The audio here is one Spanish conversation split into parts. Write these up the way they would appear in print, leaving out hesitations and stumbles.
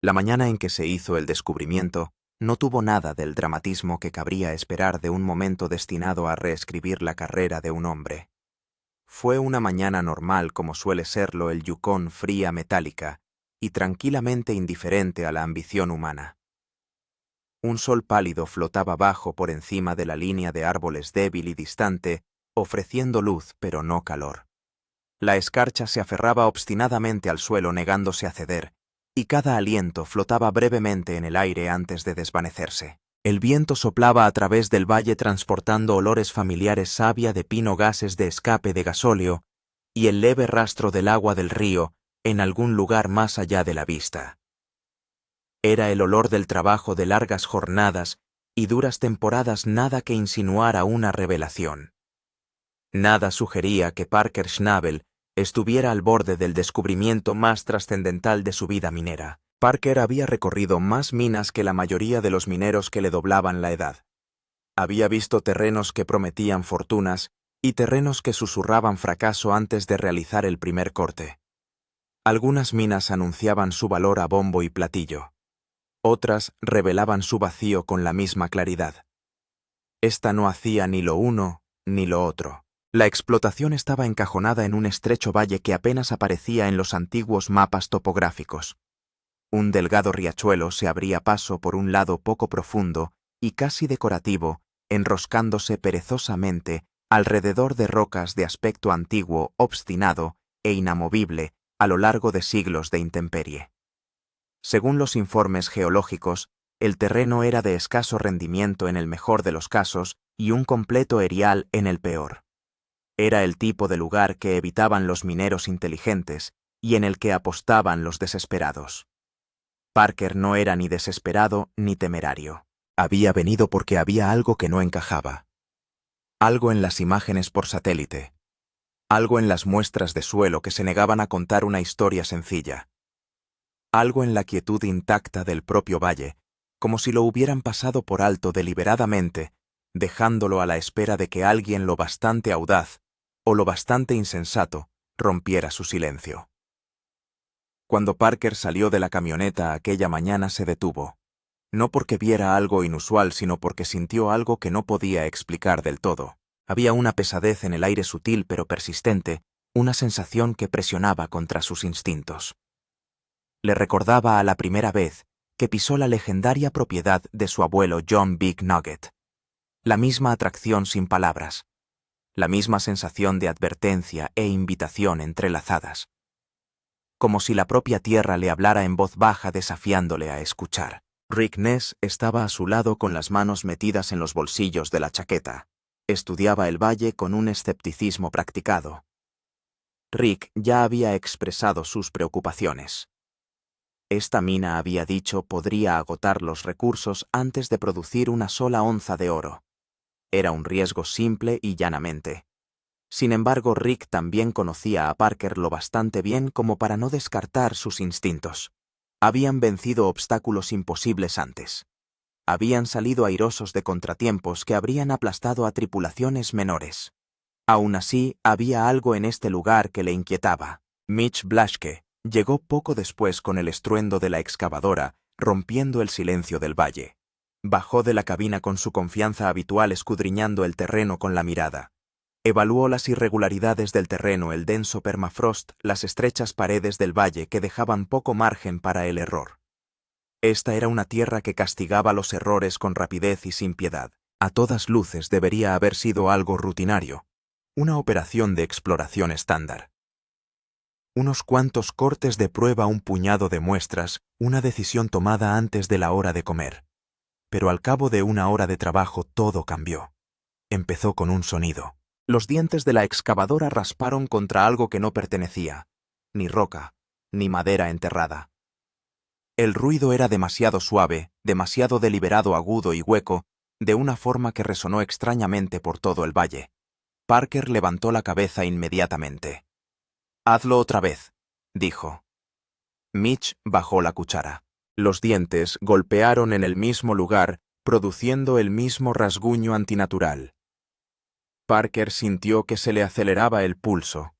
La mañana en que se hizo el descubrimiento no tuvo nada del dramatismo que cabría esperar de un momento destinado a reescribir la carrera de un hombre. Fue una mañana normal como suele serlo el Yukón fría metálica y tranquilamente indiferente a la ambición humana. Un sol pálido flotaba bajo por encima de la línea de árboles débil y distante, ofreciendo luz pero no calor. La escarcha se aferraba obstinadamente al suelo negándose a ceder, y cada aliento flotaba brevemente en el aire antes de desvanecerse. El viento soplaba a través del valle transportando olores familiares, savia de pino, gases de escape de gasóleo y el leve rastro del agua del río en algún lugar más allá de la vista. Era el olor del trabajo de largas jornadas y duras temporadas, nada que insinuara una revelación. Nada sugería que Parker Schnabel estuviera al borde del descubrimiento más trascendental de su vida minera. Parker había recorrido más minas que la mayoría de los mineros que le doblaban la edad. Había visto terrenos que prometían fortunas y terrenos que susurraban fracaso antes de realizar el primer corte. Algunas minas anunciaban su valor a bombo y platillo. Otras revelaban su vacío con la misma claridad. Esta no hacía ni lo uno ni lo otro. La explotación estaba encajonada en un estrecho valle que apenas aparecía en los antiguos mapas topográficos. Un delgado riachuelo se abría paso por un lado poco profundo y casi decorativo, enroscándose perezosamente alrededor de rocas de aspecto antiguo, obstinado e inamovible a lo largo de siglos de intemperie. Según los informes geológicos, el terreno era de escaso rendimiento en el mejor de los casos y un completo erial en el peor. Era el tipo de lugar que evitaban los mineros inteligentes y en el que apostaban los desesperados. Parker no era ni desesperado ni temerario. Había venido porque había algo que no encajaba. Algo en las imágenes por satélite. Algo en las muestras de suelo que se negaban a contar una historia sencilla. Algo en la quietud intacta del propio valle, como si lo hubieran pasado por alto deliberadamente, dejándolo a la espera de que alguien lo bastante audaz o lo bastante insensato rompiera su silencio. Cuando Parker salió de la camioneta aquella mañana se detuvo, no porque viera algo inusual, sino porque sintió algo que no podía explicar del todo. Había una pesadez en el aire sutil pero persistente, una sensación que presionaba contra sus instintos. Le recordaba a la primera vez que pisó la legendaria propiedad de su abuelo John Big Nugget. La misma atracción sin palabras, la misma sensación de advertencia e invitación entrelazadas. Como si la propia tierra le hablara en voz baja desafiándole a escuchar. Rick Ness estaba a su lado con las manos metidas en los bolsillos de la chaqueta. Estudiaba el valle con un escepticismo practicado. Rick ya había expresado sus preocupaciones. Esta mina, había dicho, podría agotar los recursos antes de producir una sola onza de oro. Era un riesgo simple y llanamente. Sin embargo, Rick también conocía a Parker lo bastante bien como para no descartar sus instintos. Habían vencido obstáculos imposibles antes. Habían salido airosos de contratiempos que habrían aplastado a tripulaciones menores. Aún así, había algo en este lugar que le inquietaba. Mitch Blaschke llegó poco después con el estruendo de la excavadora, rompiendo el silencio del valle. Bajó de la cabina con su confianza habitual, escudriñando el terreno con la mirada. Evaluó las irregularidades del terreno, el denso permafrost, las estrechas paredes del valle que dejaban poco margen para el error. Esta era una tierra que castigaba los errores con rapidez y sin piedad. A todas luces debería haber sido algo rutinario, una operación de exploración estándar. Unos cuantos cortes de prueba, un puñado de muestras, una decisión tomada antes de la hora de comer. Pero al cabo de una hora de trabajo todo cambió. Empezó con un sonido. Los dientes de la excavadora rasparon contra algo que no pertenecía, ni roca, ni madera enterrada. El ruido era demasiado suave, demasiado deliberado, agudo y hueco, de una forma que resonó extrañamente por todo el valle. Parker levantó la cabeza inmediatamente. «Hazlo otra vez», dijo. Mitch bajó la cuchara. Los dientes golpearon en el mismo lugar, produciendo el mismo rasguño antinatural. Parker sintió que se le aceleraba el pulso.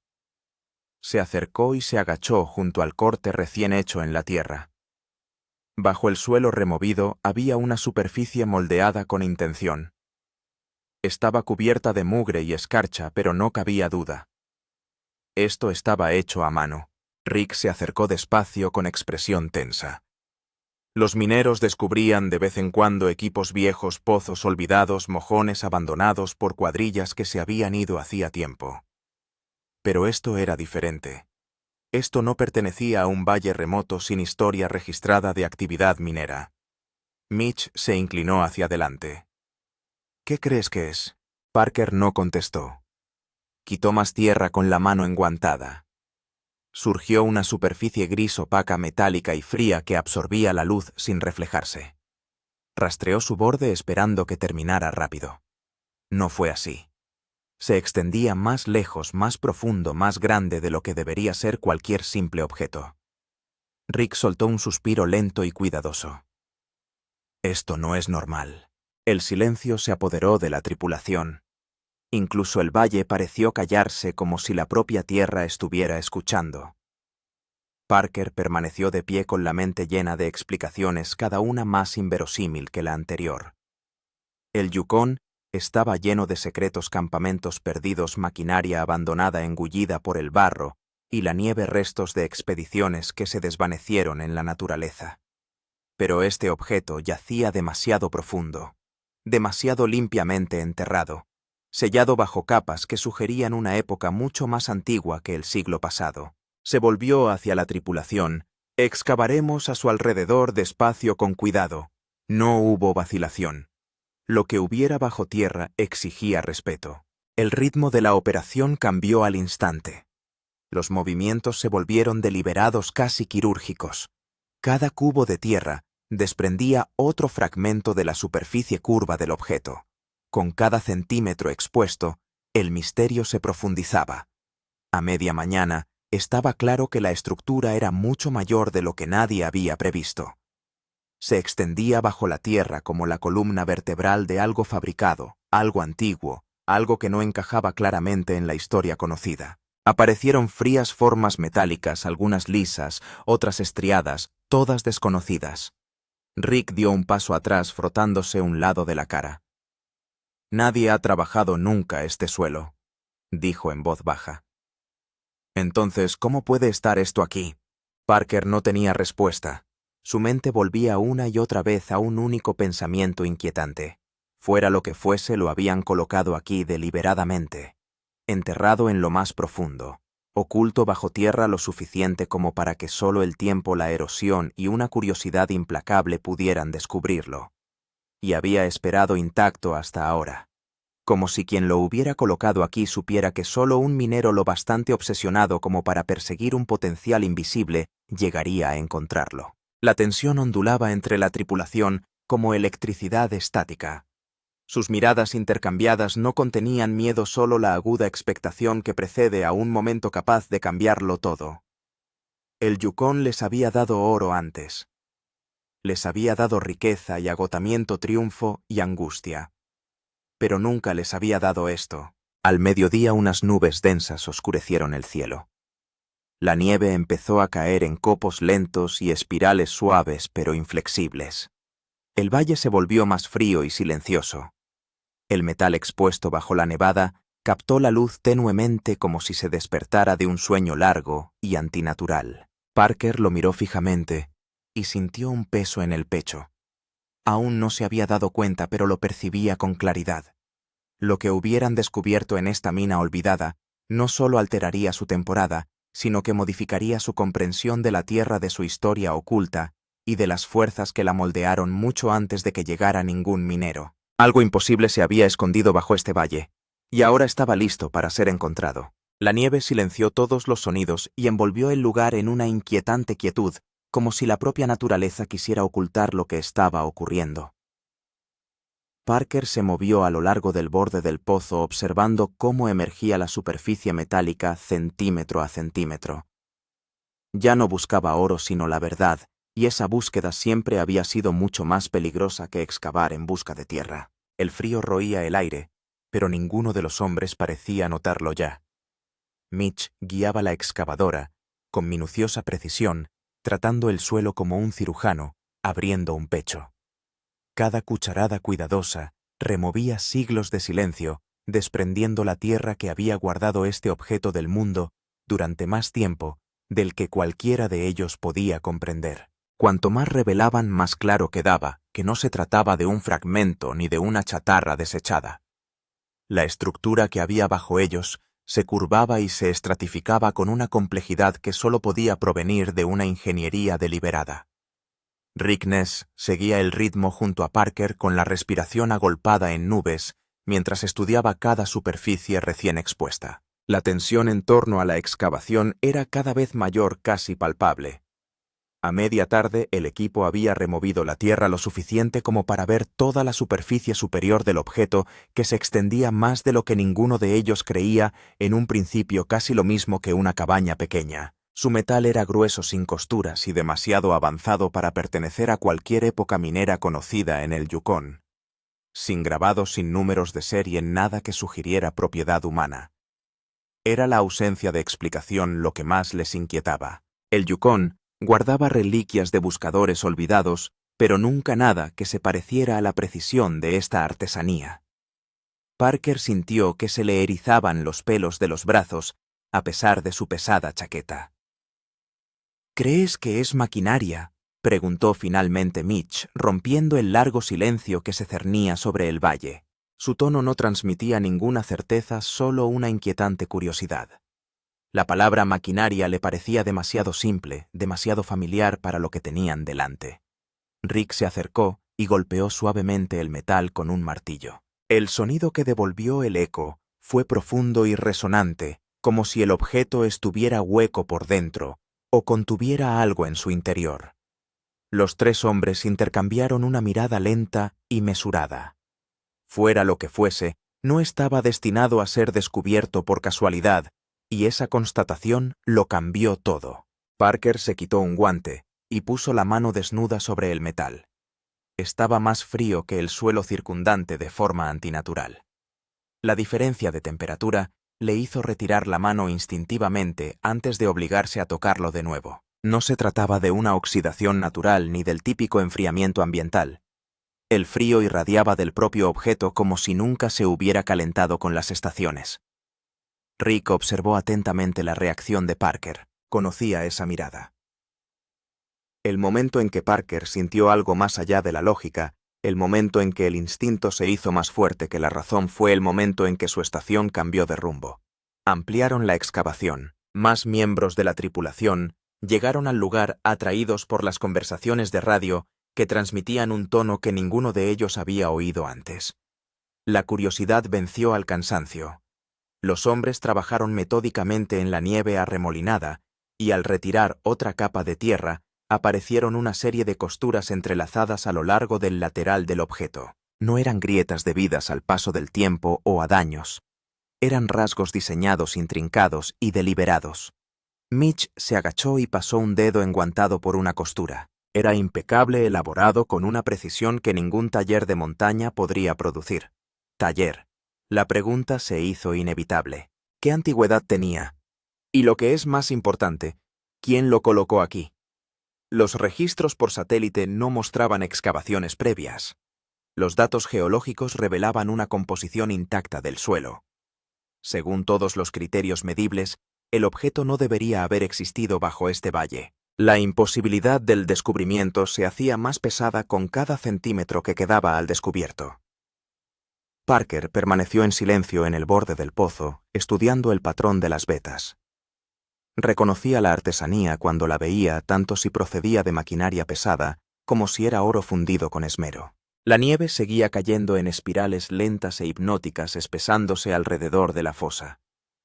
Se acercó y se agachó junto al corte recién hecho en la tierra. Bajo el suelo removido había una superficie moldeada con intención. Estaba cubierta de mugre y escarcha, pero no cabía duda. Esto estaba hecho a mano. Rick se acercó despacio con expresión tensa. Los mineros descubrían de vez en cuando equipos viejos, pozos olvidados, mojones abandonados por cuadrillas que se habían ido hacía tiempo. Pero esto era diferente. Esto no pertenecía a un valle remoto sin historia registrada de actividad minera. Mitch se inclinó hacia adelante. ¿Qué crees que es? Parker no contestó. Quitó más tierra con la mano enguantada. Surgió una superficie gris opaca, metálica y fría que absorbía la luz sin reflejarse. Rastreó su borde esperando que terminara rápido. No fue así. Se extendía más lejos, más profundo, más grande de lo que debería ser cualquier simple objeto. Rick soltó un suspiro lento y cuidadoso. Esto no es normal. El silencio se apoderó de la tripulación. Incluso el valle pareció callarse como si la propia tierra estuviera escuchando. Parker permaneció de pie con la mente llena de explicaciones, cada una más inverosímil que la anterior. El Yukon estaba lleno de secretos campamentos perdidos, maquinaria abandonada engullida por el barro y la nieve, restos de expediciones que se desvanecieron en la naturaleza. Pero este objeto yacía demasiado profundo, demasiado limpiamente enterrado, sellado bajo capas que sugerían una época mucho más antigua que el siglo pasado. Se volvió hacia la tripulación. Excavaremos a su alrededor despacio, con cuidado. No hubo vacilación. Lo que hubiera bajo tierra exigía respeto. El ritmo de la operación cambió al instante. Los movimientos se volvieron deliberados, casi quirúrgicos. Cada cubo de tierra desprendía otro fragmento de la superficie curva del objeto. Con cada centímetro expuesto, el misterio se profundizaba. A media mañana, estaba claro que la estructura era mucho mayor de lo que nadie había previsto. Se extendía bajo la tierra como la columna vertebral de algo fabricado, algo antiguo, algo que no encajaba claramente en la historia conocida. Aparecieron frías formas metálicas, algunas lisas, otras estriadas, todas desconocidas. Rick dio un paso atrás, frotándose un lado de la cara. «Nadie ha trabajado nunca este suelo», dijo en voz baja. «Entonces, ¿cómo puede estar esto aquí?» Parker no tenía respuesta. Su mente volvía una y otra vez a un único pensamiento inquietante. Fuera lo que fuese, lo habían colocado aquí deliberadamente, enterrado en lo más profundo, oculto bajo tierra lo suficiente como para que solo el tiempo, la erosión y una curiosidad implacable pudieran descubrirlo. Y había esperado intacto hasta ahora, como si quien lo hubiera colocado aquí supiera que solo un minero lo bastante obsesionado como para perseguir un potencial invisible llegaría a encontrarlo. La tensión ondulaba entre la tripulación como electricidad estática. Sus miradas intercambiadas no contenían miedo, solo la aguda expectación que precede a un momento capaz de cambiarlo todo. El Yukon les había dado oro antes. Les había dado riqueza y agotamiento, triunfo y angustia. Pero nunca les había dado esto. Al mediodía unas nubes densas oscurecieron el cielo. La nieve empezó a caer en copos lentos y espirales suaves pero inflexibles. El valle se volvió más frío y silencioso. El metal expuesto bajo la nevada captó la luz tenuemente como si se despertara de un sueño largo y antinatural. Parker lo miró fijamente y sintió un peso en el pecho. Aún no se había dado cuenta, pero lo percibía con claridad. Lo que hubieran descubierto en esta mina olvidada no solo alteraría su temporada, sino que modificaría su comprensión de la tierra, de su historia oculta y de las fuerzas que la moldearon mucho antes de que llegara ningún minero. Algo imposible se había escondido bajo este valle, y ahora estaba listo para ser encontrado. La nieve silenció todos los sonidos y envolvió el lugar en una inquietante quietud, como si la propia naturaleza quisiera ocultar lo que estaba ocurriendo. Parker se movió a lo largo del borde del pozo, observando cómo emergía la superficie metálica centímetro a centímetro. Ya no buscaba oro sino la verdad, y esa búsqueda siempre había sido mucho más peligrosa que excavar en busca de tierra. El frío roía el aire, pero ninguno de los hombres parecía notarlo ya. Mitch guiaba la excavadora, con minuciosa precisión, tratando el suelo como un cirujano, abriendo un pecho. Cada cucharada cuidadosa removía siglos de silencio, desprendiendo la tierra que había guardado este objeto del mundo durante más tiempo del que cualquiera de ellos podía comprender. Cuanto más revelaban, más claro quedaba que no se trataba de un fragmento ni de una chatarra desechada. La estructura que había bajo ellos se curvaba y se estratificaba con una complejidad que sólo podía provenir de una ingeniería deliberada. Rick Ness seguía el ritmo junto a Parker con la respiración agolpada en nubes mientras estudiaba cada superficie recién expuesta. La tensión en torno a la excavación era cada vez mayor, casi palpable. A media tarde, el equipo había removido la tierra lo suficiente como para ver toda la superficie superior del objeto, que se extendía más de lo que ninguno de ellos creía, en un principio casi lo mismo que una cabaña pequeña. Su metal era grueso sin costuras y demasiado avanzado para pertenecer a cualquier época minera conocida en el Yukón. Sin grabados, sin números de serie, nada que sugiriera propiedad humana. Era la ausencia de explicación lo que más les inquietaba. El Yukón guardaba reliquias de buscadores olvidados, pero nunca nada que se pareciera a la precisión de esta artesanía. Parker sintió que se le erizaban los pelos de los brazos, a pesar de su pesada chaqueta. ¿Crees que es maquinaria?, preguntó finalmente Mitch, rompiendo el largo silencio que se cernía sobre el valle. Su tono no transmitía ninguna certeza, solo una inquietante curiosidad. La palabra maquinaria le parecía demasiado simple, demasiado familiar para lo que tenían delante. Rick se acercó y golpeó suavemente el metal con un martillo. El sonido que devolvió el eco fue profundo y resonante, como si el objeto estuviera hueco por dentro o contuviera algo en su interior. Los tres hombres intercambiaron una mirada lenta y mesurada. Fuera lo que fuese, no estaba destinado a ser descubierto por casualidad, y esa constatación lo cambió todo. Parker se quitó un guante y puso la mano desnuda sobre el metal. Estaba más frío que el suelo circundante de forma antinatural. La diferencia de temperatura le hizo retirar la mano instintivamente antes de obligarse a tocarlo de nuevo. No se trataba de una oxidación natural ni del típico enfriamiento ambiental. El frío irradiaba del propio objeto como si nunca se hubiera calentado con las estaciones. Rick observó atentamente la reacción de Parker. Conocía esa mirada. El momento en que Parker sintió algo más allá de la lógica, el momento en que el instinto se hizo más fuerte que la razón, fue el momento en que su estación cambió de rumbo. Ampliaron la excavación. Más miembros de la tripulación llegaron al lugar atraídos por las conversaciones de radio que transmitían un tono que ninguno de ellos había oído antes. La curiosidad venció al cansancio. Los hombres trabajaron metódicamente en la nieve arremolinada y al retirar otra capa de tierra, aparecieron una serie de costuras entrelazadas a lo largo del lateral del objeto. No eran grietas debidas al paso del tiempo o a daños. Eran rasgos diseñados, intrincados y deliberados. Mitch se agachó y pasó un dedo enguantado por una costura. Era impecable, elaborado con una precisión que ningún taller de montaña podría producir. Taller. La pregunta se hizo inevitable. ¿Qué antigüedad tenía? Y lo que es más importante, ¿quién lo colocó aquí? Los registros por satélite no mostraban excavaciones previas. Los datos geológicos revelaban una composición intacta del suelo. Según todos los criterios medibles, el objeto no debería haber existido bajo este valle. La imposibilidad del descubrimiento se hacía más pesada con cada centímetro que quedaba al descubierto. Parker permaneció en silencio en el borde del pozo, estudiando el patrón de las vetas. Reconocía la artesanía cuando la veía, tanto si procedía de maquinaria pesada como si era oro fundido con esmero. La nieve seguía cayendo en espirales lentas e hipnóticas, espesándose alrededor de la fosa.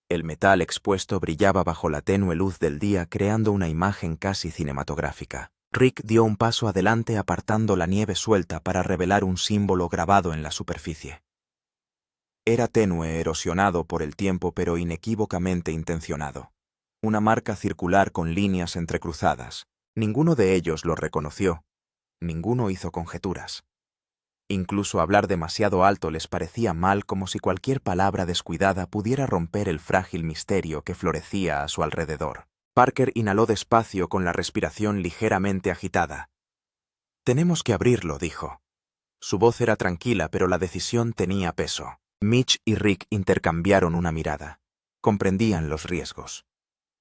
El metal expuesto brillaba bajo la tenue luz del día, creando una imagen casi cinematográfica. Rick dio un paso adelante, apartando la nieve suelta para revelar un símbolo grabado en la superficie. Era tenue, erosionado por el tiempo, pero inequívocamente intencionado. Una marca circular con líneas entrecruzadas. Ninguno de ellos lo reconoció. Ninguno hizo conjeturas. Incluso hablar demasiado alto les parecía mal, como si cualquier palabra descuidada pudiera romper el frágil misterio que florecía a su alrededor. Parker inhaló despacio con la respiración ligeramente agitada. Tenemos que abrirlo, dijo. Su voz era tranquila, pero la decisión tenía peso. Mitch y Rick intercambiaron una mirada. Comprendían los riesgos.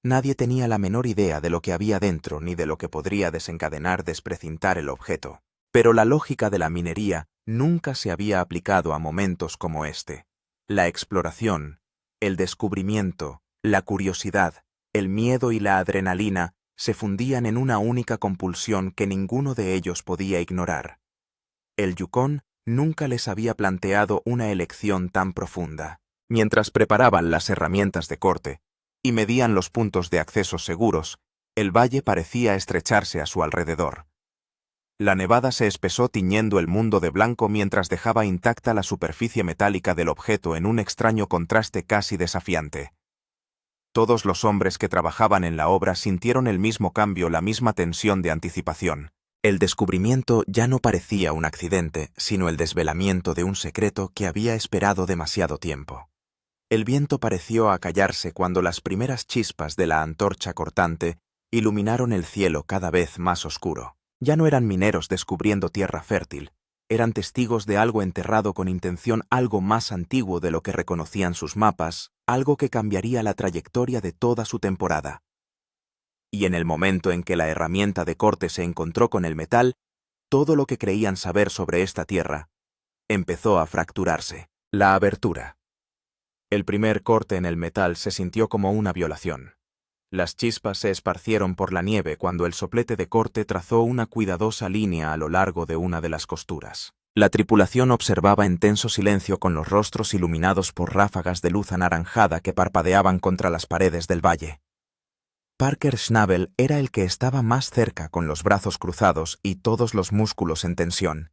Nadie tenía la menor idea de lo que había dentro ni de lo que podría desencadenar desprecintar el objeto. Pero la lógica de la minería nunca se había aplicado a momentos como este. La exploración, el descubrimiento, la curiosidad, el miedo y la adrenalina se fundían en una única compulsión que ninguno de ellos podía ignorar. El Yukon nunca les había planteado una elección tan profunda. Mientras preparaban las herramientas de corte y medían los puntos de acceso seguros, el valle parecía estrecharse a su alrededor. La nevada se espesó tiñendo el mundo de blanco mientras dejaba intacta la superficie metálica del objeto en un extraño contraste casi desafiante. Todos los hombres que trabajaban en la obra sintieron el mismo cambio, la misma tensión de anticipación. El descubrimiento ya no parecía un accidente, sino el desvelamiento de un secreto que había esperado demasiado tiempo. El viento pareció acallarse cuando las primeras chispas de la antorcha cortante iluminaron el cielo cada vez más oscuro. Ya no eran mineros descubriendo tierra fértil, eran testigos de algo enterrado con intención, algo más antiguo de lo que reconocían sus mapas, algo que cambiaría la trayectoria de toda su temporada. Y en el momento en que la herramienta de corte se encontró con el metal, todo lo que creían saber sobre esta tierra empezó a fracturarse. La abertura. El primer corte en el metal se sintió como una violación. Las chispas se esparcieron por la nieve cuando el soplete de corte trazó una cuidadosa línea a lo largo de una de las costuras. La tripulación observaba en tenso silencio con los rostros iluminados por ráfagas de luz anaranjada que parpadeaban contra las paredes del valle. Parker Schnabel era el que estaba más cerca, con los brazos cruzados y todos los músculos en tensión.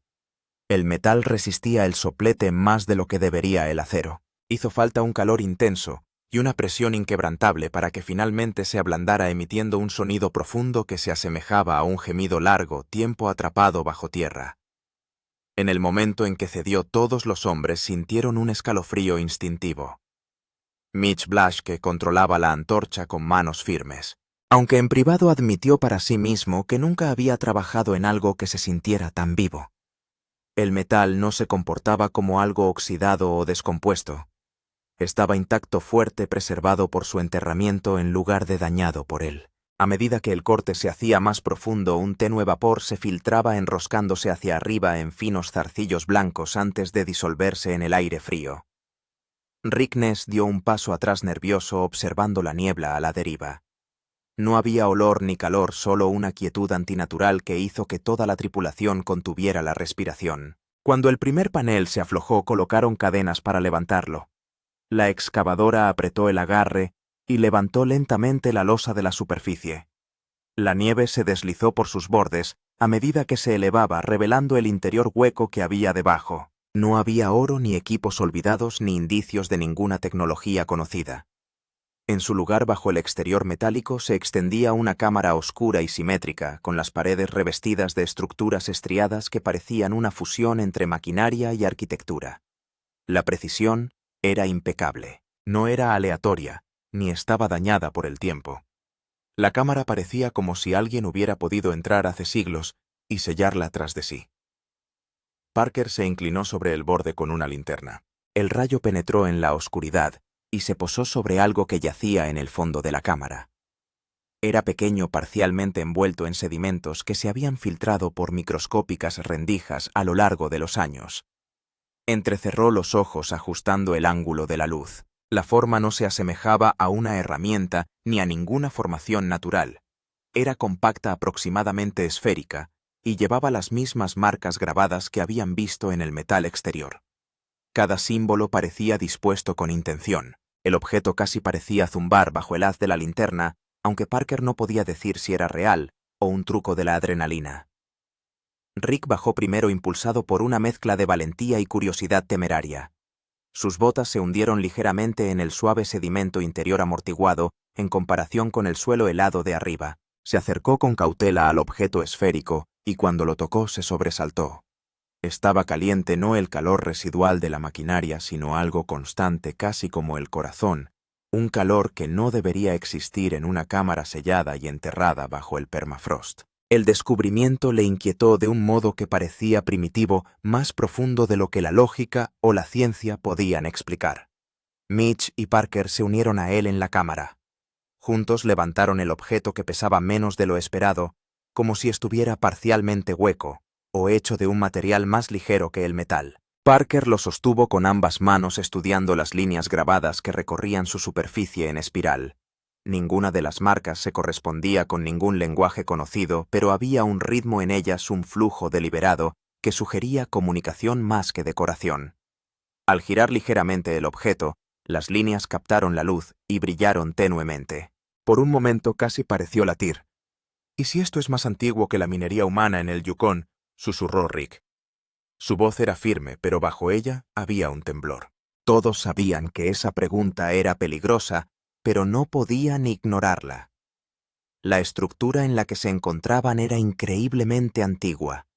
El metal resistía el soplete más de lo que debería el acero. Hizo falta un calor intenso y una presión inquebrantable para que finalmente se ablandara, emitiendo un sonido profundo que se asemejaba a un gemido largo, tiempo atrapado bajo tierra. En el momento en que cedió, todos los hombres sintieron un escalofrío instintivo. Mitch Blaschke controlaba la antorcha con manos firmes, aunque en privado admitió para sí mismo que nunca había trabajado en algo que se sintiera tan vivo. El metal no se comportaba como algo oxidado o descompuesto. Estaba intacto, fuerte, preservado por su enterramiento en lugar de dañado por él. A medida que el corte se hacía más profundo, un tenue vapor se filtraba enroscándose hacia arriba en finos zarcillos blancos antes de disolverse en el aire frío. Rick Ness dio un paso atrás nervioso, observando la niebla a la deriva. No había olor ni calor, solo una quietud antinatural que hizo que toda la tripulación contuviera la respiración. Cuando el primer panel se aflojó, colocaron cadenas para levantarlo. La excavadora apretó el agarre y levantó lentamente la losa de la superficie. La nieve se deslizó por sus bordes a medida que se elevaba, revelando el interior hueco que había debajo. No había oro, ni equipos olvidados, ni indicios de ninguna tecnología conocida. En su lugar, bajo el exterior metálico, se extendía una cámara oscura y simétrica, con las paredes revestidas de estructuras estriadas que parecían una fusión entre maquinaria y arquitectura. La precisión era impecable. No era aleatoria, ni estaba dañada por el tiempo. La cámara parecía como si alguien hubiera podido entrar hace siglos y sellarla tras de sí. Parker se inclinó sobre el borde con una linterna. El rayo penetró en la oscuridad y se posó sobre algo que yacía en el fondo de la cámara. Era pequeño, parcialmente envuelto en sedimentos que se habían filtrado por microscópicas rendijas a lo largo de los años. Entrecerró los ojos ajustando el ángulo de la luz. La forma no se asemejaba a una herramienta ni a ninguna formación natural. Era compacta, aproximadamente esférica, y llevaba las mismas marcas grabadas que habían visto en el metal exterior. Cada símbolo parecía dispuesto con intención. El objeto casi parecía zumbar bajo el haz de la linterna, aunque Parker no podía decir si era real o un truco de la adrenalina. Rick bajó primero, impulsado por una mezcla de valentía y curiosidad temeraria. Sus botas se hundieron ligeramente en el suave sedimento interior amortiguado en comparación con el suelo helado de arriba. Se acercó con cautela al objeto esférico y cuando lo tocó se sobresaltó. Estaba caliente, no el calor residual de la maquinaria, sino algo constante, casi como el corazón, un calor que no debería existir en una cámara sellada y enterrada bajo el permafrost. El descubrimiento le inquietó de un modo que parecía primitivo, más profundo de lo que la lógica o la ciencia podían explicar. Mitch y Parker se unieron a él en la cámara. Juntos levantaron el objeto que pesaba menos de lo esperado, como si estuviera parcialmente hueco, o hecho de un material más ligero que el metal. Parker lo sostuvo con ambas manos estudiando las líneas grabadas que recorrían su superficie en espiral. Ninguna de las marcas se correspondía con ningún lenguaje conocido, pero había un ritmo en ellas, un flujo deliberado, que sugería comunicación más que decoración. Al girar ligeramente el objeto, las líneas captaron la luz y brillaron tenuemente. Por un momento casi pareció latir. «¿Y si esto es más antiguo que la minería humana en el Yukón?», susurró Rick. Su voz era firme, pero bajo ella había un temblor. Todos sabían que esa pregunta era peligrosa, pero no podían ignorarla. La estructura en la que se encontraban era increíblemente antigua.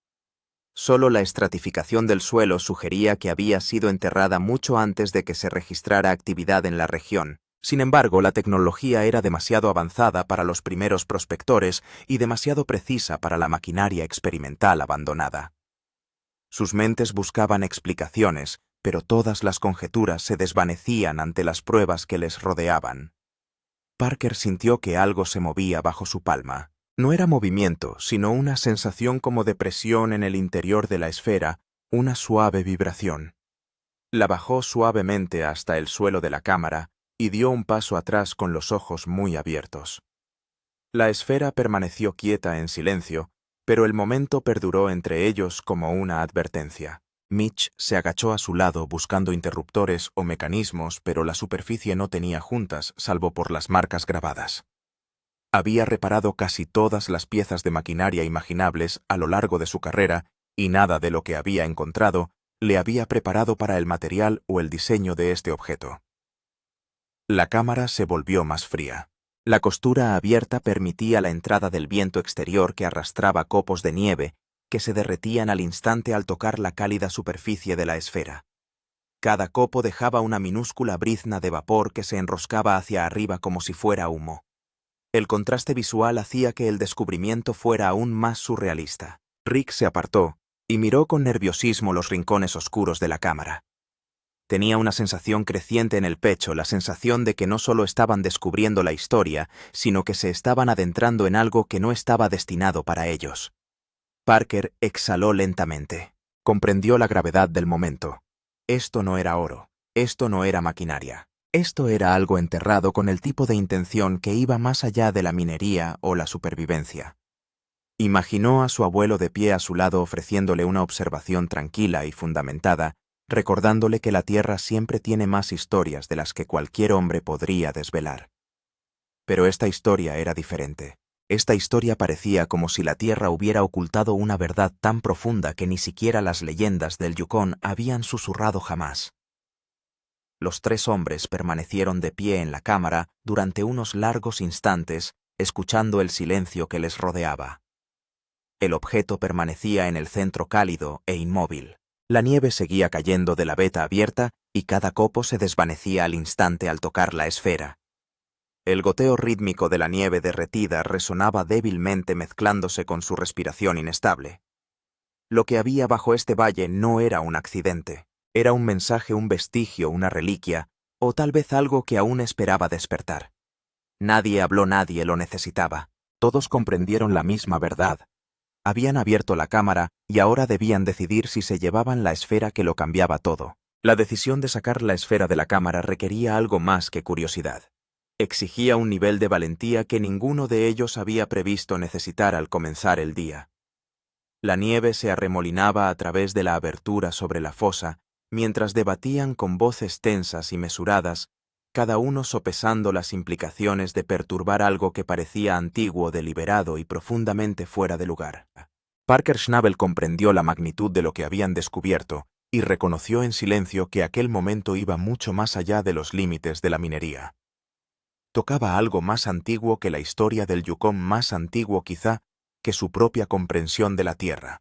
Solo la estratificación del suelo sugería que había sido enterrada mucho antes de que se registrara actividad en la región. Sin embargo, la tecnología era demasiado avanzada para los primeros prospectores y demasiado precisa para la maquinaria experimental abandonada. Sus mentes buscaban explicaciones, pero todas las conjeturas se desvanecían ante las pruebas que les rodeaban. Parker sintió que algo se movía bajo su palma. No era movimiento, sino una sensación como de presión en el interior de la esfera, una suave vibración. La bajó suavemente hasta el suelo de la cámara y dio un paso atrás con los ojos muy abiertos. La esfera permaneció quieta en silencio, pero el momento perduró entre ellos como una advertencia. Mitch se agachó a su lado buscando interruptores o mecanismos, pero la superficie no tenía juntas, salvo por las marcas grabadas. Había reparado casi todas las piezas de maquinaria imaginables a lo largo de su carrera, y nada de lo que había encontrado le había preparado para el material o el diseño de este objeto. La cámara se volvió más fría. La costura abierta permitía la entrada del viento exterior que arrastraba copos de nieve que se derretían al instante al tocar la cálida superficie de la esfera. Cada copo dejaba una minúscula brizna de vapor que se enroscaba hacia arriba como si fuera humo. El contraste visual hacía que el descubrimiento fuera aún más surrealista. Rick se apartó y miró con nerviosismo los rincones oscuros de la cámara. Tenía una sensación creciente en el pecho, la sensación de que no solo estaban descubriendo la historia, sino que se estaban adentrando en algo que no estaba destinado para ellos. Parker exhaló lentamente. Comprendió la gravedad del momento. Esto no era oro, esto no era maquinaria. Esto era algo enterrado con el tipo de intención que iba más allá de la minería o la supervivencia. Imaginó a su abuelo de pie a su lado ofreciéndole una observación tranquila y fundamentada, recordándole que la Tierra siempre tiene más historias de las que cualquier hombre podría desvelar. Pero esta historia era diferente. Esta historia parecía como si la Tierra hubiera ocultado una verdad tan profunda que ni siquiera las leyendas del Yukón habían susurrado jamás. Los tres hombres permanecieron de pie en la cámara durante unos largos instantes, escuchando el silencio que les rodeaba. El objeto permanecía en el centro cálido e inmóvil. La nieve seguía cayendo de la veta abierta y cada copo se desvanecía al instante al tocar la esfera. El goteo rítmico de la nieve derretida resonaba débilmente mezclándose con su respiración inestable. Lo que había bajo este valle no era un accidente. Era un mensaje, un vestigio, una reliquia, o tal vez algo que aún esperaba despertar. Nadie habló, nadie lo necesitaba. Todos comprendieron la misma verdad. Habían abierto la cámara y ahora debían decidir si se llevaban la esfera que lo cambiaba todo. La decisión de sacar la esfera de la cámara requería algo más que curiosidad. Exigía un nivel de valentía que ninguno de ellos había previsto necesitar al comenzar el día. La nieve se arremolinaba a través de la abertura sobre la fosa, mientras debatían con voces tensas y mesuradas, cada uno sopesando las implicaciones de perturbar algo que parecía antiguo, deliberado y profundamente fuera de lugar. Parker Schnabel comprendió la magnitud de lo que habían descubierto y reconoció en silencio que aquel momento iba mucho más allá de los límites de la minería. Tocaba algo más antiguo que la historia del Yukón, más antiguo quizá que su propia comprensión de la Tierra.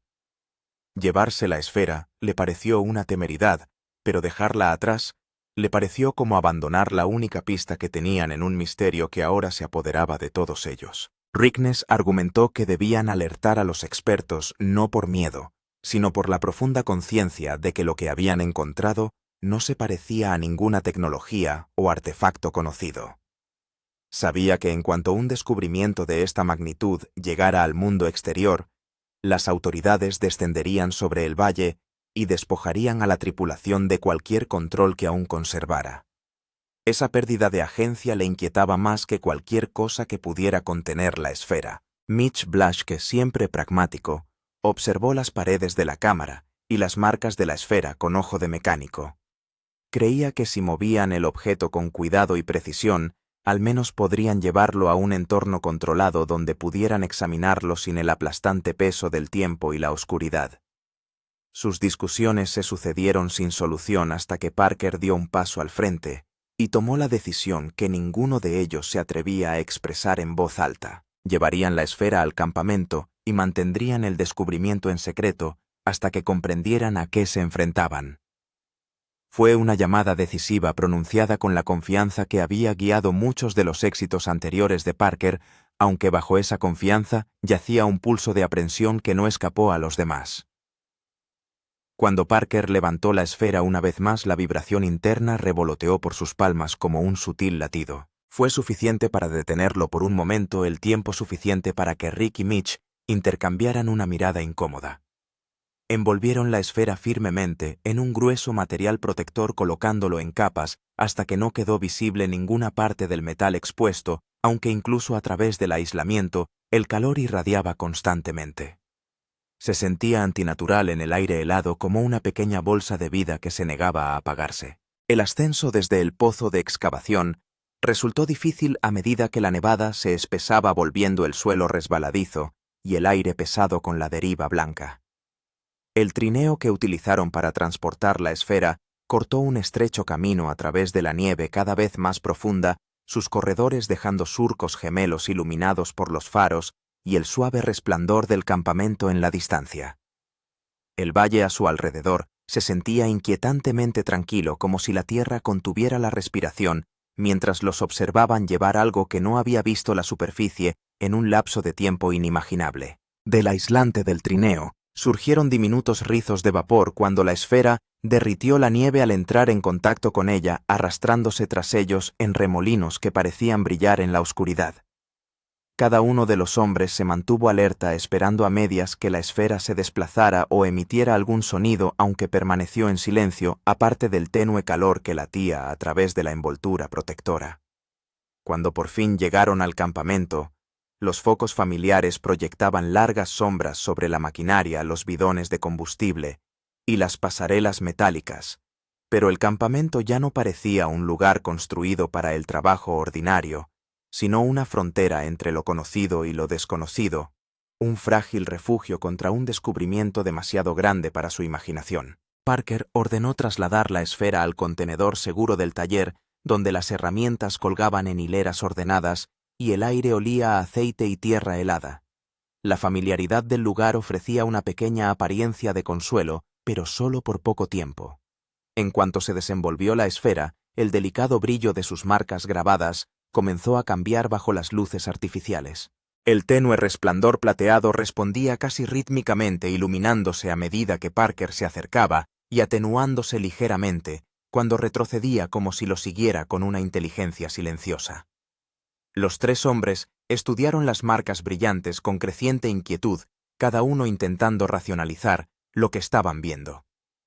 Llevarse la esfera le pareció una temeridad, pero dejarla atrás le pareció como abandonar la única pista que tenían en un misterio que ahora se apoderaba de todos ellos. Rickness argumentó que debían alertar a los expertos no por miedo, sino por la profunda conciencia de que lo que habían encontrado no se parecía a ninguna tecnología o artefacto conocido. Sabía que en cuanto un descubrimiento de esta magnitud llegara al mundo exterior, las autoridades descenderían sobre el valle y despojarían a la tripulación de cualquier control que aún conservara. Esa pérdida de agencia le inquietaba más que cualquier cosa que pudiera contener la esfera. Mitch Blaschke, siempre pragmático, observó las paredes de la cámara y las marcas de la esfera con ojo de mecánico. Creía que si movían el objeto con cuidado y precisión, al menos podrían llevarlo a un entorno controlado donde pudieran examinarlo sin el aplastante peso del tiempo y la oscuridad. Sus discusiones se sucedieron sin solución hasta que Parker dio un paso al frente y tomó la decisión que ninguno de ellos se atrevía a expresar en voz alta. Llevarían la esfera al campamento y mantendrían el descubrimiento en secreto hasta que comprendieran a qué se enfrentaban. Fue una llamada decisiva pronunciada con la confianza que había guiado muchos de los éxitos anteriores de Parker, aunque bajo esa confianza yacía un pulso de aprensión que no escapó a los demás. Cuando Parker levantó la esfera una vez más, la vibración interna revoloteó por sus palmas como un sutil latido. Fue suficiente para detenerlo por un momento, el tiempo suficiente para que Rick y Mitch intercambiaran una mirada incómoda. Envolvieron la esfera firmemente en un grueso material protector colocándolo en capas hasta que no quedó visible ninguna parte del metal expuesto, aunque incluso a través del aislamiento el calor irradiaba constantemente. Se sentía antinatural en el aire helado como una pequeña bolsa de vida que se negaba a apagarse. El ascenso desde el pozo de excavación resultó difícil a medida que la nevada se espesaba volviendo el suelo resbaladizo y el aire pesado con la deriva blanca. El trineo que utilizaron para transportar la esfera cortó un estrecho camino a través de la nieve cada vez más profunda, sus corredores dejando surcos gemelos iluminados por los faros y el suave resplandor del campamento en la distancia. El valle a su alrededor se sentía inquietantemente tranquilo, como si la tierra contuviera la respiración mientras los observaban llevar algo que no había visto la superficie en un lapso de tiempo inimaginable. Del aislante del trineo surgieron diminutos rizos de vapor cuando la esfera derritió la nieve al entrar en contacto con ella, arrastrándose tras ellos en remolinos que parecían brillar en la oscuridad. Cada uno de los hombres se mantuvo alerta, esperando a medias que la esfera se desplazara o emitiera algún sonido, aunque permaneció en silencio, aparte del tenue calor que latía a través de la envoltura protectora. Cuando por fin llegaron al campamento, los focos familiares proyectaban largas sombras sobre la maquinaria, los bidones de combustible y las pasarelas metálicas, pero el campamento ya no parecía un lugar construido para el trabajo ordinario, sino una frontera entre lo conocido y lo desconocido, un frágil refugio contra un descubrimiento demasiado grande para su imaginación. Parker ordenó trasladar la esfera al contenedor seguro del taller, donde las herramientas colgaban en hileras ordenadas y el aire olía a aceite y tierra helada. La familiaridad del lugar ofrecía una pequeña apariencia de consuelo, pero solo por poco tiempo. En cuanto se desenvolvió la esfera, el delicado brillo de sus marcas grabadas comenzó a cambiar bajo las luces artificiales. El tenue resplandor plateado respondía casi rítmicamente, iluminándose a medida que Parker se acercaba y atenuándose ligeramente cuando retrocedía, como si lo siguiera con una inteligencia silenciosa. Los tres hombres estudiaron las marcas brillantes con creciente inquietud, cada uno intentando racionalizar lo que estaban viendo.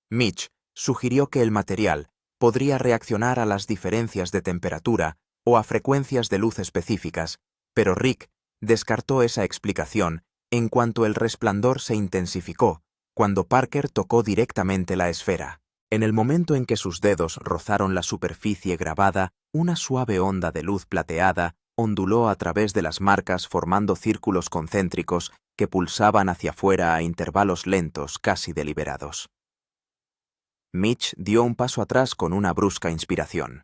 Mitch sugirió que el material podría reaccionar a las diferencias de temperatura o a frecuencias de luz específicas, pero Rick descartó esa explicación en cuanto el resplandor se intensificó cuando Parker tocó directamente la esfera. En el momento en que sus dedos rozaron la superficie grabada, una suave onda de luz plateada onduló a través de las marcas formando círculos concéntricos que pulsaban hacia afuera a intervalos lentos, casi deliberados. Mitch dio un paso atrás con una brusca inspiración.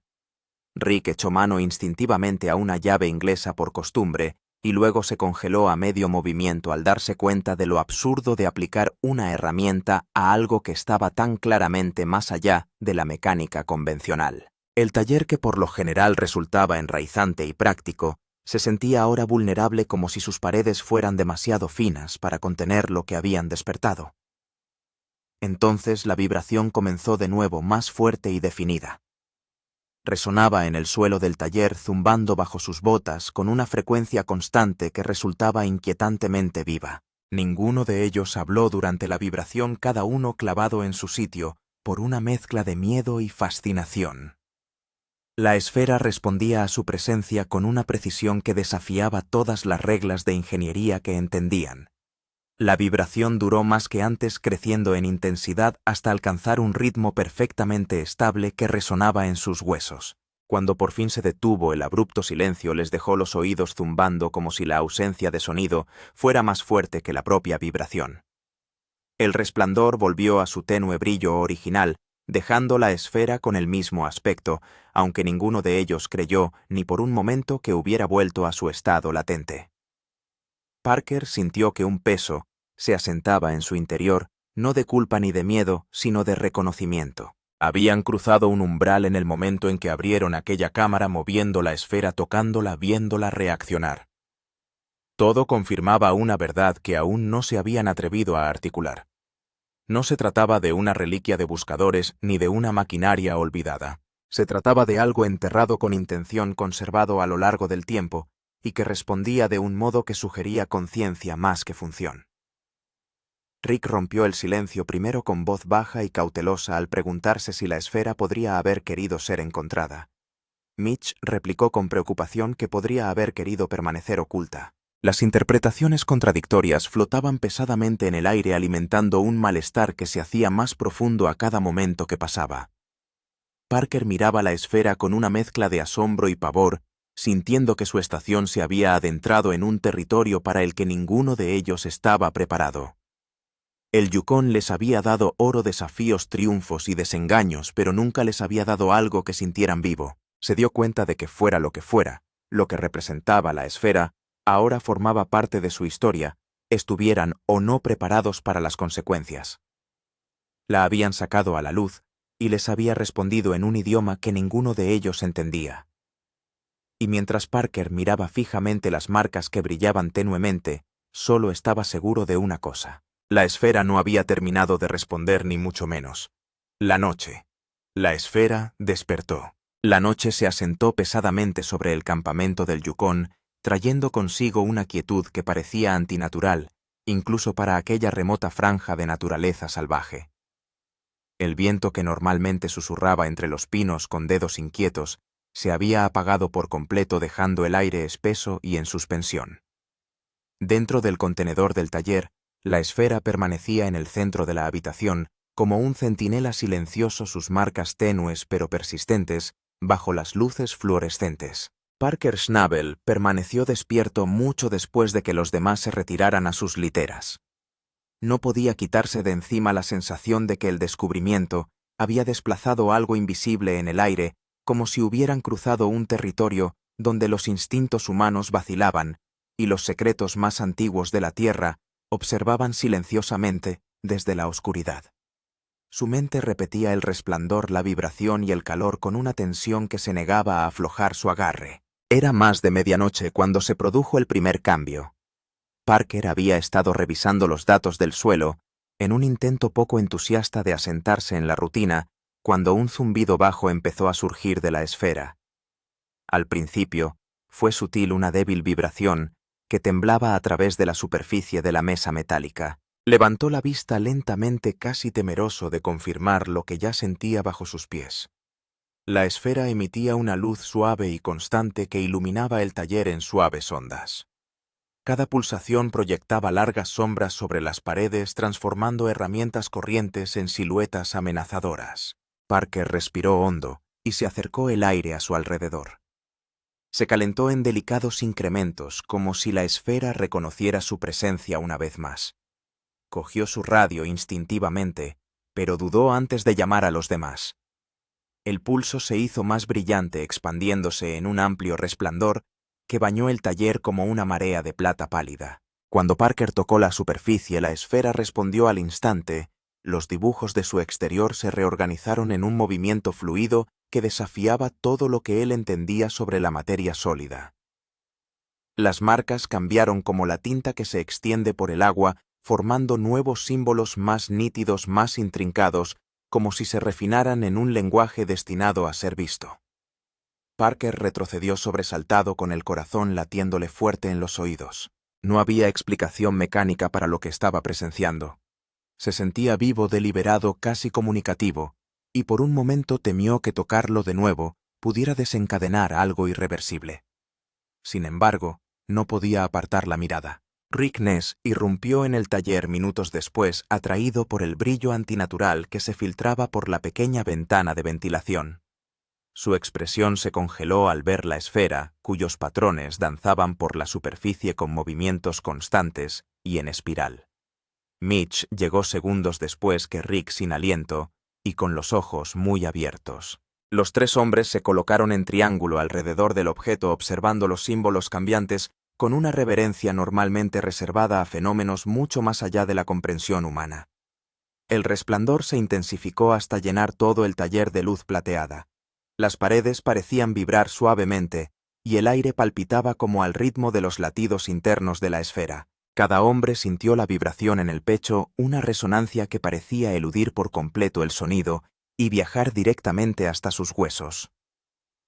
Rick echó mano instintivamente a una llave inglesa por costumbre y luego se congeló a medio movimiento al darse cuenta de lo absurdo de aplicar una herramienta a algo que estaba tan claramente más allá de la mecánica convencional. El taller, que por lo general resultaba enraizante y práctico, Se sentía ahora vulnerable, como si sus paredes fueran demasiado finas para contener lo que habían despertado. Entonces la vibración comenzó de nuevo, más fuerte y definida. Resonaba en el suelo del taller, zumbando bajo sus botas con una frecuencia constante que resultaba inquietantemente viva. Ninguno de ellos habló durante la vibración, cada uno clavado en su sitio, por una mezcla de miedo y fascinación. La esfera respondía a su presencia con una precisión que desafiaba todas las reglas de ingeniería que entendían. La vibración duró más que antes, creciendo en intensidad hasta alcanzar un ritmo perfectamente estable que resonaba en sus huesos. Cuando por fin se detuvo, el abrupto silencio les dejó los oídos zumbando, como si la ausencia de sonido fuera más fuerte que la propia vibración. El resplandor volvió a su tenue brillo original, dejando la esfera con el mismo aspecto, aunque ninguno de ellos creyó ni por un momento que hubiera vuelto a su estado latente. Parker sintió que un peso se asentaba en su interior, no de culpa ni de miedo, sino de reconocimiento. Habían cruzado un umbral en el momento en que abrieron aquella cámara, moviendo la esfera, tocándola, viéndola reaccionar. Todo confirmaba una verdad que aún no se habían atrevido a articular. No se trataba de una reliquia de buscadores ni de una maquinaria olvidada. Se trataba de algo enterrado con intención, conservado a lo largo del tiempo, y que respondía de un modo que sugería conciencia más que función. Rick rompió el silencio, primero con voz baja y cautelosa, al preguntarse si la esfera podría haber querido ser encontrada. Mitch replicó con preocupación que podría haber querido permanecer oculta. Las interpretaciones contradictorias flotaban pesadamente en el aire, alimentando un malestar que se hacía más profundo a cada momento que pasaba. Parker miraba la esfera con una mezcla de asombro y pavor, sintiendo que su estación se había adentrado en un territorio para el que ninguno de ellos estaba preparado. El Yukon les había dado oro, desafíos, triunfos y desengaños, pero nunca les había dado algo que sintieran vivo. Se dio cuenta de que fuera, lo que representaba la esfera, ahora formaba parte de su historia, estuvieran o no preparados para las consecuencias. La habían sacado a la luz y les había respondido en un idioma que ninguno de ellos entendía. Y mientras Parker miraba fijamente las marcas que brillaban tenuemente, solo estaba seguro de una cosa. La esfera no había terminado de responder, ni mucho menos. La noche. La esfera despertó. La noche se asentó pesadamente sobre el campamento del Yukon, trayendo consigo una quietud que parecía antinatural, incluso para aquella remota franja de naturaleza salvaje. El viento, que normalmente susurraba entre los pinos con dedos inquietos, se había apagado por completo, dejando el aire espeso y en suspensión. Dentro del contenedor del taller, la esfera permanecía en el centro de la habitación, como un centinela silencioso, sus marcas tenues pero persistentes, bajo las luces fluorescentes. Parker Schnabel permaneció despierto mucho después de que los demás se retiraran a sus literas. No podía quitarse de encima la sensación de que el descubrimiento había desplazado algo invisible en el aire, como si hubieran cruzado un territorio donde los instintos humanos vacilaban y los secretos más antiguos de la Tierra observaban silenciosamente desde la oscuridad. Su mente repetía el resplandor, la vibración y el calor con una tensión que se negaba a aflojar su agarre. Era más de medianoche cuando se produjo el primer cambio. Parker había estado revisando los datos del suelo, en un intento poco entusiasta de asentarse en la rutina, cuando un zumbido bajo empezó a surgir de la esfera. Al principio, fue sutil, una débil vibración que temblaba a través de la superficie de la mesa metálica. Levantó la vista lentamente, casi temeroso de confirmar lo que ya sentía bajo sus pies. La esfera emitía una luz suave y constante que iluminaba el taller en suaves ondas. Cada pulsación proyectaba largas sombras sobre las paredes, transformando herramientas corrientes en siluetas amenazadoras. Parker respiró hondo y se acercó el aire a su alrededor. Se calentó en delicados incrementos, como si la esfera reconociera su presencia una vez más. Cogió su radio instintivamente, pero dudó antes de llamar a los demás. El pulso se hizo más brillante, expandiéndose en un amplio resplandor que bañó el taller como una marea de plata pálida. Cuando Parker tocó la superficie, la esfera respondió al instante. Los dibujos de su exterior se reorganizaron en un movimiento fluido que desafiaba todo lo que él entendía sobre la materia sólida. Las marcas cambiaron como la tinta que se extiende por el agua, formando nuevos símbolos más nítidos, más intrincados, como si se refinaran en un lenguaje destinado a ser visto. Parker retrocedió sobresaltado con el corazón latiéndole fuerte en los oídos. No había explicación mecánica para lo que estaba presenciando. Se sentía vivo, deliberado, casi comunicativo, y por un momento temió que tocarlo de nuevo pudiera desencadenar algo irreversible. Sin embargo, no podía apartar la mirada. Rick Ness irrumpió en el taller minutos después, atraído por el brillo antinatural que se filtraba por la pequeña ventana de ventilación. Su expresión se congeló al ver la esfera, cuyos patrones danzaban por la superficie con movimientos constantes y en espiral. Mitch llegó segundos después que Rick, sin aliento y con los ojos muy abiertos. Los tres hombres se colocaron en triángulo alrededor del objeto observando los símbolos cambiantes con una reverencia normalmente reservada a fenómenos mucho más allá de la comprensión humana. El resplandor se intensificó hasta llenar todo el taller de luz plateada. Las paredes parecían vibrar suavemente y el aire palpitaba como al ritmo de los latidos internos de la esfera. Cada hombre sintió la vibración en el pecho, una resonancia que parecía eludir por completo el sonido y viajar directamente hasta sus huesos.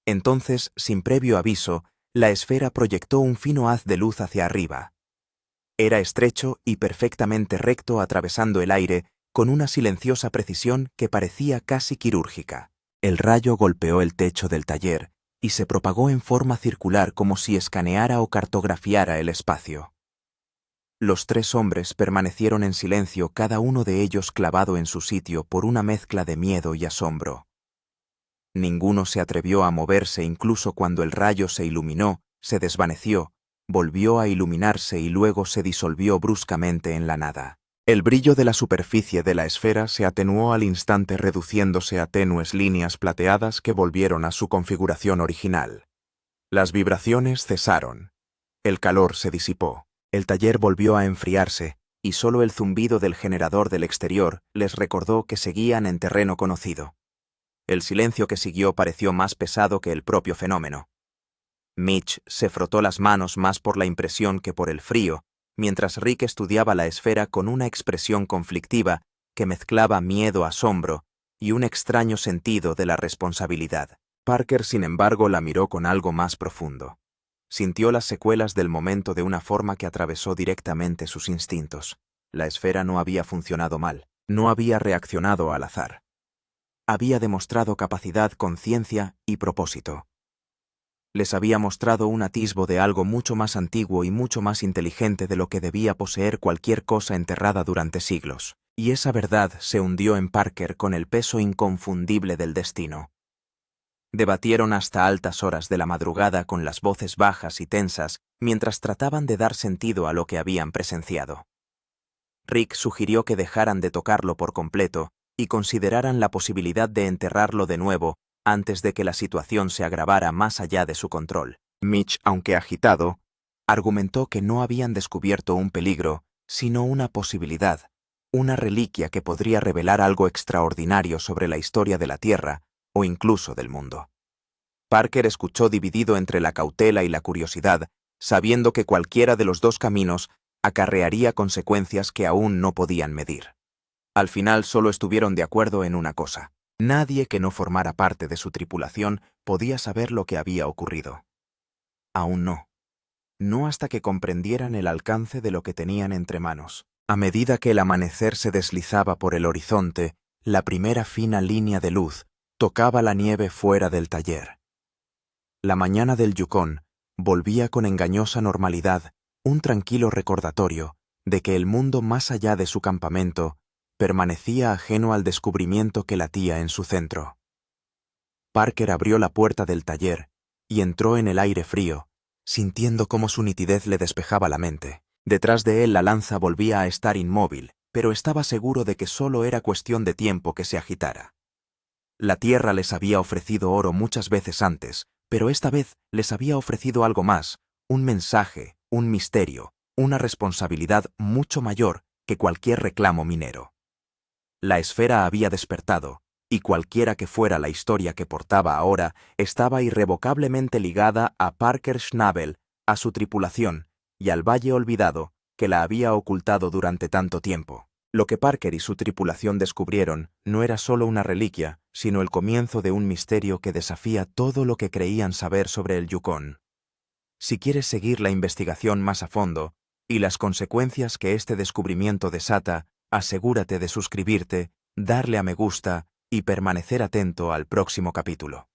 Entonces, sin previo aviso, la esfera proyectó un fino haz de luz hacia arriba. Era estrecho y perfectamente recto, atravesando el aire con una silenciosa precisión que parecía casi quirúrgica. El rayo golpeó el techo del taller y se propagó en forma circular como si escaneara o cartografiara el espacio. Los tres hombres permanecieron en silencio, cada uno de ellos clavado en su sitio por una mezcla de miedo y asombro. Ninguno se atrevió a moverse incluso cuando el rayo se iluminó, se desvaneció, volvió a iluminarse y luego se disolvió bruscamente en la nada. El brillo de la superficie de la esfera se atenuó al instante, reduciéndose a tenues líneas plateadas que volvieron a su configuración original. Las vibraciones cesaron. El calor se disipó. El taller volvió a enfriarse, y solo el zumbido del generador del exterior les recordó que seguían en terreno conocido. El silencio que siguió pareció más pesado que el propio fenómeno. Mitch se frotó las manos más por la impresión que por el frío, mientras Rick estudiaba la esfera con una expresión conflictiva que mezclaba miedo, asombro y un extraño sentido de la responsabilidad. Parker, sin embargo, la miró con algo más profundo. Sintió las secuelas del momento de una forma que atravesó directamente sus instintos. La esfera no había funcionado mal, no había reaccionado al azar. Había demostrado capacidad, conciencia y propósito. Les había mostrado un atisbo de algo mucho más antiguo y mucho más inteligente de lo que debía poseer cualquier cosa enterrada durante siglos. Y esa verdad se hundió en Parker con el peso inconfundible del destino. Debatieron hasta altas horas de la madrugada con las voces bajas y tensas mientras trataban de dar sentido a lo que habían presenciado. Rick sugirió que dejaran de tocarlo por completo y consideraran la posibilidad de enterrarlo de nuevo antes de que la situación se agravara más allá de su control. Mitch, aunque agitado, argumentó que no habían descubierto un peligro, sino una posibilidad, una reliquia que podría revelar algo extraordinario sobre la historia de la Tierra o incluso del mundo. Parker escuchó dividido entre la cautela y la curiosidad, sabiendo que cualquiera de los dos caminos acarrearía consecuencias que aún no podían medir. Al final solo estuvieron de acuerdo en una cosa. Nadie que no formara parte de su tripulación podía saber lo que había ocurrido. Aún no. No hasta que comprendieran el alcance de lo que tenían entre manos. A medida que el amanecer se deslizaba por el horizonte, la primera fina línea de luz tocaba la nieve fuera del taller. La mañana del Yukon volvía con engañosa normalidad, un tranquilo recordatorio de que el mundo más allá de su campamento permanecía ajeno al descubrimiento que latía en su centro. Parker abrió la puerta del taller y entró en el aire frío, sintiendo cómo su nitidez le despejaba la mente. Detrás de él la lanza volvía a estar inmóvil, pero estaba seguro de que solo era cuestión de tiempo que se agitara. La tierra les había ofrecido oro muchas veces antes, pero esta vez les había ofrecido algo más, un mensaje, un misterio, una responsabilidad mucho mayor que cualquier reclamo minero. La esfera había despertado, y cualquiera que fuera la historia que portaba ahora, estaba irrevocablemente ligada a Parker Schnabel a su tripulación y al Valle Olvidado, que la había ocultado durante tanto tiempo. Lo que Parker y su tripulación descubrieron no era solo una reliquia, sino el comienzo de un misterio que desafía todo lo que creían saber sobre el Yukón. Si quieres seguir la investigación más a fondo y las consecuencias que este descubrimiento desata, asegúrate de suscribirte, darle a me gusta y permanecer atento al próximo capítulo.